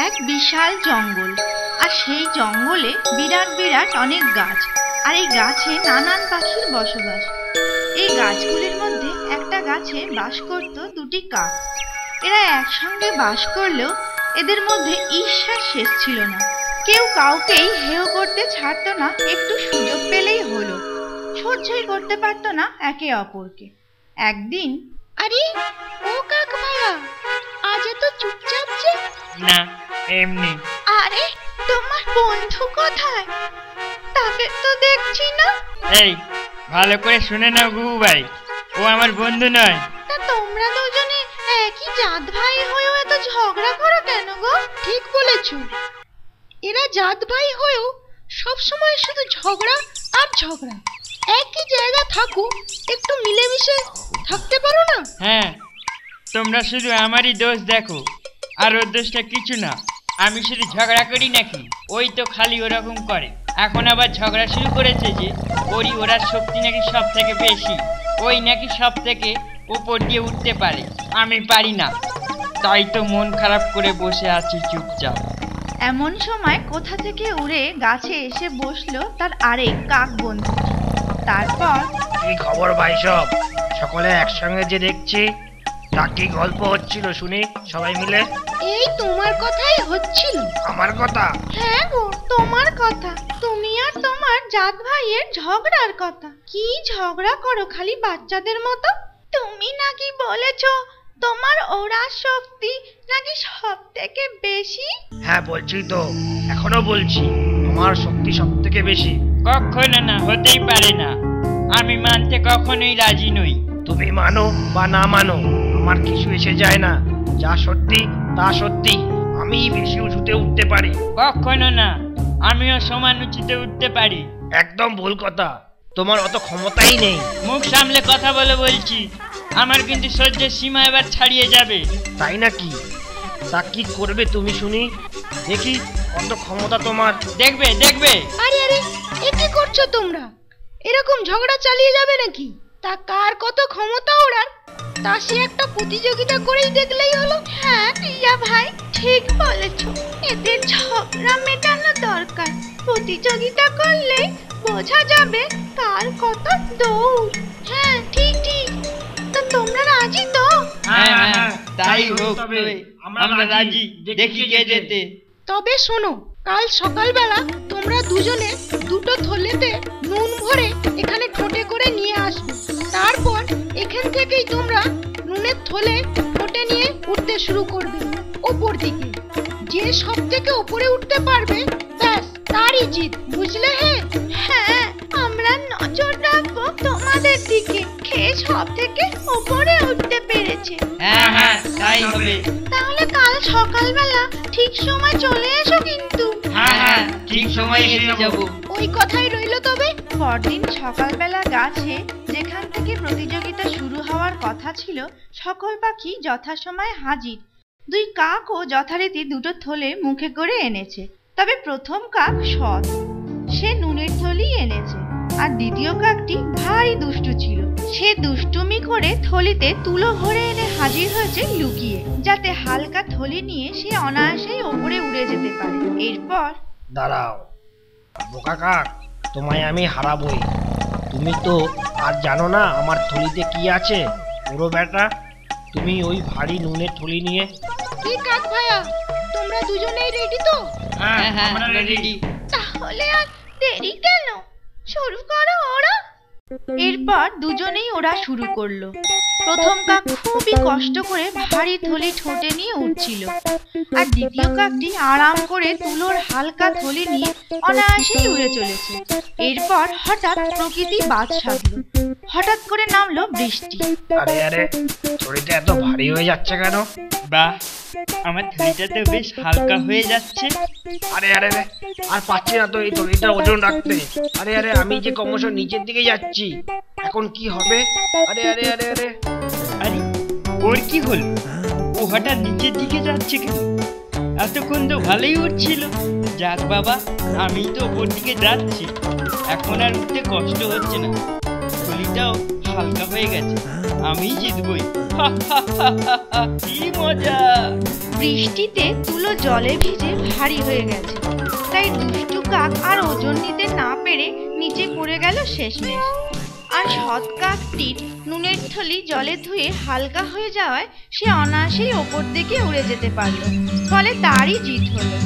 এক বিশাল জঙ্গল, আর সেই জঙ্গলে বিরাট বিরাট অনেক গাছ, আর এই গাছে নানান পাখির বসবাস। এই গাছগুলির মধ্যে একটা গাছে বাস করত দুটি কাক। এরা একসঙ্গে বাস করলেও এদের মধ্যে ঈর্ষার শেষ ছিল না। কেউ কাউকেই হেয় করতে ছাড়তো না, একটু সুযোগ পেলেই হলো। সহ্যই করতে পারতো না একে অপরকে। একদিন, আরে ও কাক ভাইয়া, আজ এত চুপচাপ যে? না, এমনি। আরে তোমার বন্ধু কোথায়? তাকে তো দেখছি না। এই, ভালো করে শুনে নাও গুবু ভাই, ও আমার বন্ধু নয়। তা তোমরা দুজনে একই জাত ভাই হয়েও এত ঝগড়া করো কেন গো? ঠিক বলেছো, এরা জাত ভাই হয়েও সব সময় শুধু ঝগড়া আর ঝগড়া। একই জায়গা থাকো, একটু মিলেমিশে থাকতে পারো না? হ্যাঁ, তোমরা শুধু আমারই দোষ দেখো, আর ওর দোষটা কিছু না। আমি শুধু ঝগড়া করি নাকি? ওই তো খালি ওরকম করে। এখন আবার ঝগড়া শুরু করেছে যে ওরার শক্তি নাকি সব থেকে বেশি, ওই নাকি সব থেকে উপর দিয়ে উঠতে পারে, আমি পারি না। তাই তো মন খারাপ করে বসে আছি চুপচাপ। এমন সময় কোথা থেকে উড়ে গাছে এসে বসলো তার আরেক কাক বন্ধু। তারপর, কি খবর ভাই? সব সকলে একসঙ্গে যে দেখছি, তা কি গল্প হচ্ছিল শুনি সবাই মিলে? এই তোমার কথাই হচ্ছিল। আমার কথা? হ্যাঁ গো, তোমার কথা। তুমি আর তোমার জাত ভাইয়ের ঝগড়ার কথা। কি ঝগড়া করো খালি বাচ্চাদের মতো? তুমি নাকি বলেছো তোমার ওড়ার শক্তি নাকি সব থেকে বেশি? হ্যাঁ বলছি তো, এখনো বলছি, আমার শক্তি সব থেকে বেশি। কখনো না, হতেই পারে না। আমি মানতে কখনোই রাজি নই। তুমি মানো বা না মানো, আমার কিছু এসে যায় না। যা সত্যি তা সত্যি। আমি বেশি উঁচুতে উঠতে পারি। কখনো না, আমিও সমান উঁচুতে উঠতে পারি। একদম ভুল কথা, তোমার অত ক্ষমতাই নেই। মুখ সামলে কথা বলে বলছি, আমার কিন্তু সহ্যের সীমা এবার ছাড়িয়ে যাবে। তাই নাকি? তা কি করবে তুমি শুনি, দেখি কত ক্ষমতা তোমার। দেখবে দেখবে। আরে আরে, এ কি করছো তোমরা? এরকম ঝগড়া চালিয়ে যাবে নাকি? তা কার কত ক্ষমতা ওড়ার, তা সে একটা প্রতিযোগিতা করেই দেখলেই হলো। হ্যাঁ টিয়া ভাই, ঠিক বলেছো। এদের ঝগড়া মেটানো দরকার। প্রতিযোগিতা করলে বোঝা যাবে কার কত দৌড়। হ্যাঁ ঠিক ঠিক। তা তোমরা রাজি তো? হ্যাঁ হ্যাঁ, তাই হোক। আমরা রাজি, দেখি কে যেতে। তবে শোনো, কাল সকালবেলা তোমরা দুজনে দুটো থলেতে নুন ভরে এখানে ঠোঁটে করে নিয়ে আসবে। তারপর এখান থেকেই তোমরা নুনের থলে ঠোঁটে নিয়ে উঠতে শুরু করবে ওপর দিকে। যে সব থেকে উপরে উঠতে পারবে, ব্যাস তারই জিত, বুঝলে? হ্যাঁ, আমরা নজর রাখবো তোমাদের দিকে। খেয়ে সব থেকে উপরে উঠতে পেরেছে। হ্যাঁ হ্যাঁ, তাই হবে। তাহলে কাল সকালবেলা ঠিক সময় চলে এসো কিন্তু। হ্যাঁ হ্যাঁ, ঠিক সময় এসে যাব। ওই কথাই রইল তবে। পরদিন সকালবেলা গাছে যেখান থেকে প্রতিযোগিতা শুরু হওয়ার কথা ছিল, সকল পাখি যথাসময়ে হাজির। দুই কাকও যথারীতি দুটো থলে মুখে করে এনেছে। তবে প্রথম কাক সৎ, সে নুনের থলি এনেছে। আর দ্বিতীয় কাকটি ভারী দুষ্টু ছিল। সে দুষ্টুমি করে থলিতে তুলো ভরে এনে হাজির হয়েছে লুকিয়ে, যাতে হালকা থলি নিয়ে সে অনায়াসেই ওপরে উড়ে যেতে পারে। এরপর, দাঁড়াও বোকা কাক, তোমায় আমি হারাবই। তুমি তো আর জানো না আমার থলিতে কি আছে। পুরো বেটা, তুমি ওই ভারী নুনের থলি নিয়ে। কি কাক ভাইয়া, তোমরা দুজনেই রেডি তো? হ্যাঁ হ্যাঁ, আমরা রেডি। তাহলে আর দেরি কেন, শুরু করো ওরা। এরপর দুজনেই ওরা শুরু করলো। প্রথম কাক খুবই কষ্ট করে ভারী থলি ঠোঁটে নিয়ে উঠছিল, আর দ্বিতীয় কাকটি আরাম করে তুলোর হালকা থলি নিয়ে অনায়াসেই উড়ে চলেছে। এরপর হঠাৎ প্রকৃতি বাদ সাধলো। হঠাৎ করে নামলো বৃষ্টি। আরে আরে, থলিটা এত ভারী হয়ে যাচ্ছে কেন? বাহ, আমার থলিটা তো বেশ হালকা হয়ে যাচ্ছে। আরে আরে রে, আর পাচ্ছি না তো এই থলিটার ওজন রাখতে। আরে আরে, আমি যে ক্রমশ নিচের দিকে যাচ্ছি, এখন কি হবে? আরে আরে আরে আরে আরে, ওর কি হলো? ও হঠাৎ নিচের দিকে যাচ্ছে কেন? এতক্ষণ তো ভালোই উঠছিল। যাক বাবা, আমি তো ওপর দিকে যাচ্ছি, এখন আর উঠতে কষ্ট হচ্ছে না। থলিটাও হালকা হয়ে গেছে, আমি জিতবই। কি মজা! বৃষ্টিতে তুলো জলে ভিজে ভারী হয়ে গেছে, তাই দুষ্টু কাক আর ওজন নিতে না পেরে নিচে পড়ে গেল শেষমেশ। আর সৎ কাকটির নুনের থলি জলে ধুয়ে হালকা হয়ে যাওয়ায় সে অনায়াসেই ওপর দিকে উড়ে যেতে পারল, ফলে তারই জিত হলো।